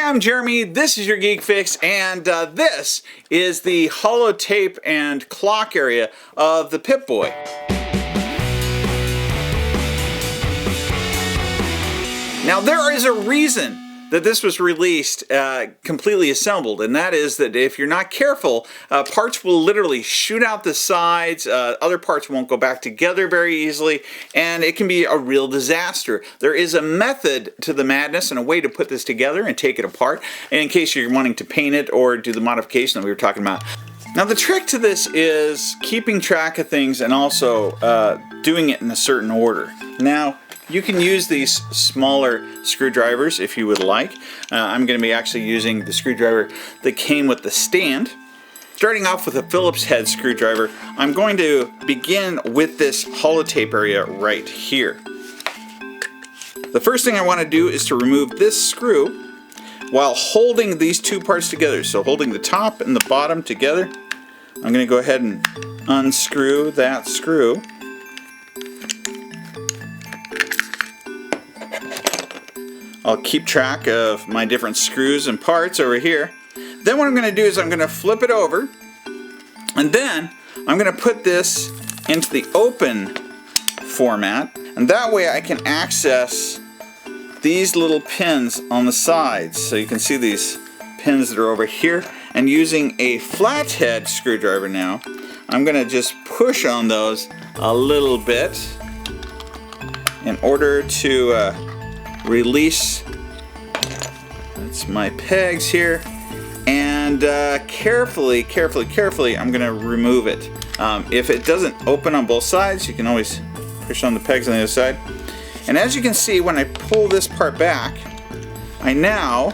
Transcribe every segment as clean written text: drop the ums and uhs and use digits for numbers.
Hi, I'm Jeremy, this is your Yourgeekfix, and this is the holotape and clock area of the Pip-boy. Now there is a reason that this was released completely assembled, and that is that if you're not careful, parts will literally shoot out the sides, other parts won't go back together very easily, and it can be a real disaster. There is a method to the madness and a way to put this together and take it apart, and in case you're wanting to paint it or do the modification that we were talking about. Now the trick to this is keeping track of things and also doing it in a certain order. Now, you can use these smaller screwdrivers if you would like. I'm going to be actually using the screwdriver that came with the stand. Starting off with a Phillips head screwdriver, I'm going to begin with this holotape area right here. The first thing I want to do is to remove this screw while holding these two parts together. So holding the top and the bottom together, I'm going to go ahead and unscrew that screw. I'll keep track of my different screws and parts over here. Then what I'm going to do is I'm going to flip it over, and then I'm going to put this into the open format, and that way I can access these little pins on the sides. So you can see these pins that are over here, and using a flathead screwdriver now, I'm going to just push on those a little bit in order to release, that's my pegs here, and carefully I'm going to remove it. If it doesn't open on both sides, you can always push on the pegs on the other side. And as you can see, when I pull this part back, I now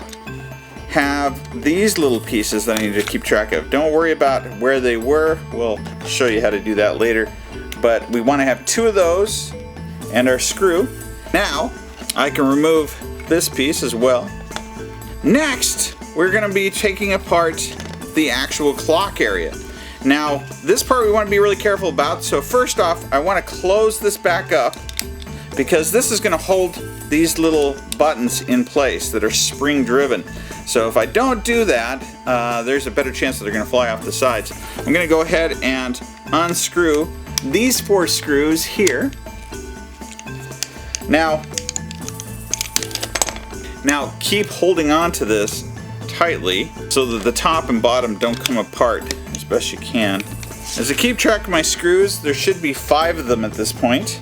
have these little pieces that I need to keep track of. Don't worry about where they were, we'll show you how to do that later, but we want to have two of those and our screw. Now I can remove this piece as well. Next, we're going to be taking apart the actual clock area. Now, this part we want to be really careful about. So first off, I want to close this back up because this is going to hold these little buttons in place that are spring driven. So if I don't do that, there's a better chance that they're going to fly off the sides. I'm going to go ahead and unscrew these four screws here. Now keep holding on to this tightly so that the top and bottom don't come apart as best you can. As I keep track of my screws, there should be 5 of them at this point.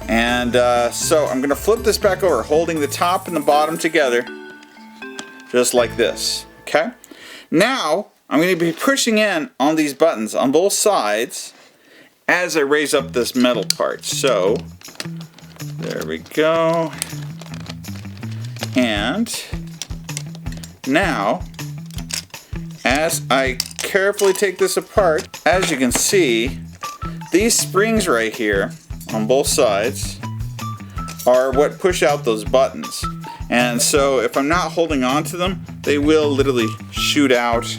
And so I'm going to flip this back over, holding the top and the bottom together, just like this. Okay? Now I'm going to be pushing in on these buttons on both sides as I raise up this metal part. So there we go. And now, as I carefully take this apart, as you can see, these springs right here on both sides are what push out those buttons. And so if I'm not holding on to them, they will literally shoot out,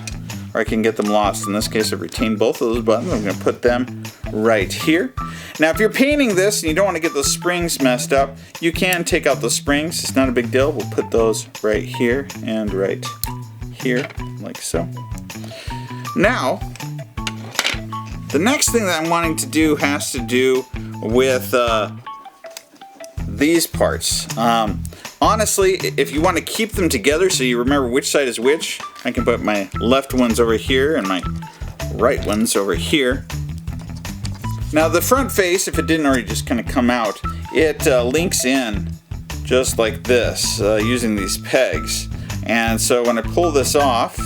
or I can get them lost. In this case, I've retained both of those buttons. I'm going to put them right here. Now if you're painting this and you don't want to get those springs messed up, you can take out those springs. It's not a big deal. We'll put those right here and right here, like so. Now, the next thing that I'm wanting to do has to do with these parts. Honestly, if you want to keep them together so you remember which side is which, I can put my left ones over here and my right ones over here. Now the front face, if it didn't already just kind of come out, it links in just like this using these pegs. And so when I pull this off,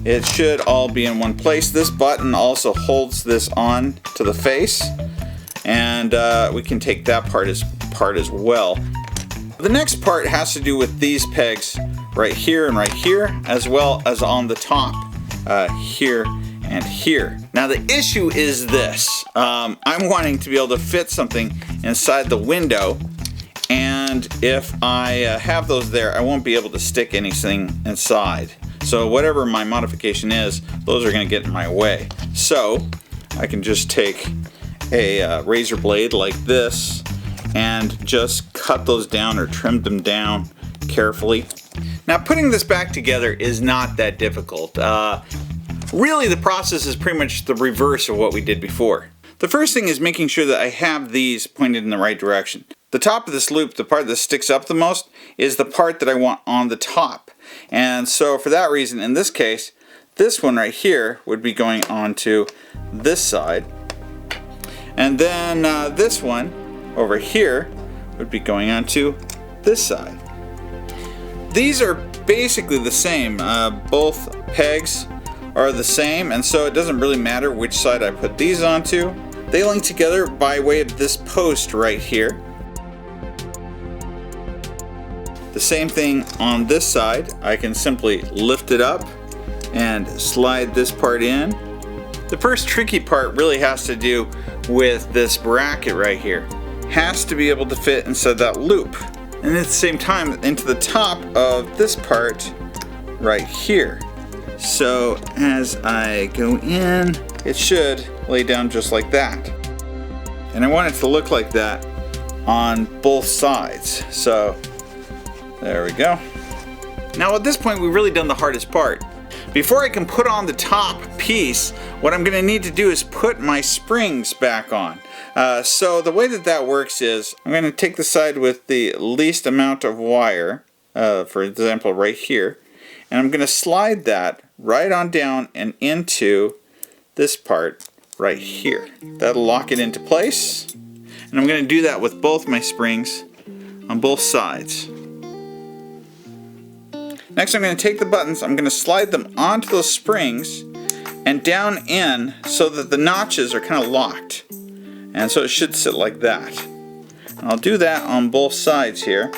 it should all be in one place. This button also holds this on to the face, and we can take that part as well. The next part has to do with these pegs right here, as well as on the top here and here. Now the issue is this. I'm wanting to be able to fit something inside the window, and if I have those there, I won't be able to stick anything inside. So whatever my modification is, those are going to get in my way. So I can just take a razor blade like this and just cut those down or trim them down carefully. Now putting this back together is not that difficult. Really the process is pretty much the reverse of what we did before. The first thing is making sure that I have these pointed in the right direction. The top of this loop, the part that sticks up the most, is the part that I want on the top. And so for that reason, in this case, this one right here would be going onto this side. And then this one over here would be going onto this side. These are basically the same. Both pegs are the same, and so it doesn't really matter which side I put these onto. They link together by way of this post right here. The same thing on this side. I can simply lift it up and slide this part in. The first tricky part really has to do with this bracket right here. Has to be able to fit inside that loop. And at the same time into the top of this part right here. So as I go in, it should lay down just like that. And I want it to look like that on both sides. So there we go. Now at this point we've really done the hardest part. Before I can put on the top piece, what I'm going to need to do is put my springs back on. So the way that works is I'm going to take the side with the least amount of wire, for example right here, and I'm going to slide that right on down and into this part right here. That'll lock it into place, and I'm going to do that with both my springs on both sides. Next I'm going to take the buttons, I'm going to slide them onto those springs and down in so that the notches are kind of locked. And so it should sit like that. And I'll do that on both sides here.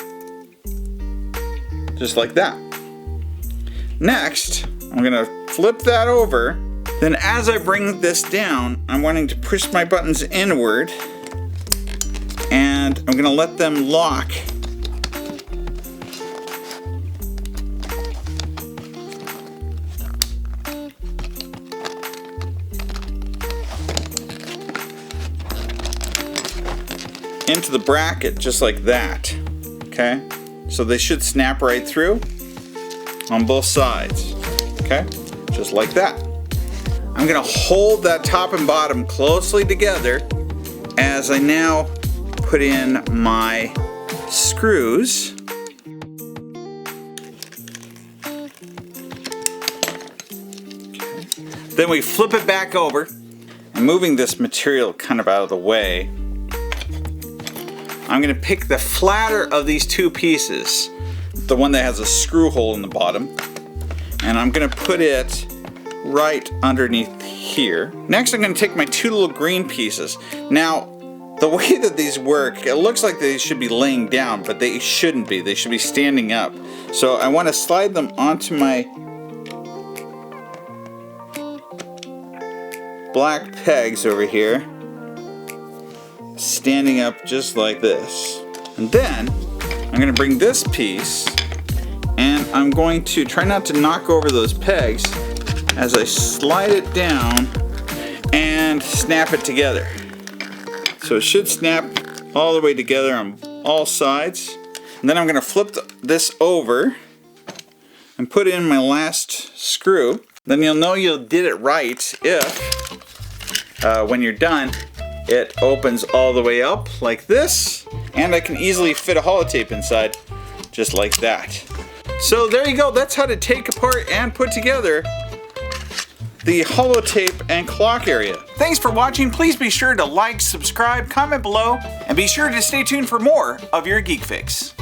Just like that. Next, I'm going to flip that over. Then as I bring this down, I'm wanting to push my buttons inward. And I'm going to let them lock. Into the bracket just like that. Okay, so they should snap right through on both sides. Okay, just like that. I'm gonna hold that top and bottom closely together as I now put in my screws. Okay. Then we flip it back over, and moving this material kind of out of the way, I'm going to pick the flatter of these two pieces, the one that has a screw hole in the bottom, and I'm going to put it right underneath here. Next I'm going to take my two little green pieces. Now the way that these work, it looks like they should be laying down, but they shouldn't be. They should be standing up. So I want to slide them onto my black pegs over here, standing up just like this. And then I'm going to bring this piece and I'm going to try not to knock over those pegs as I slide it down and snap it together. So it should snap all the way together on all sides. And then I'm going to flip this over and put in my last screw. Then you'll know you did it right if when you're done it opens all the way up like this, and I can easily fit a holotape inside just like that. So there you go, that's how to take apart and put together the holotape and clock area. Thanks for watching. Please be sure to like, subscribe, comment below, and be sure to stay tuned for more of your Geek Fix.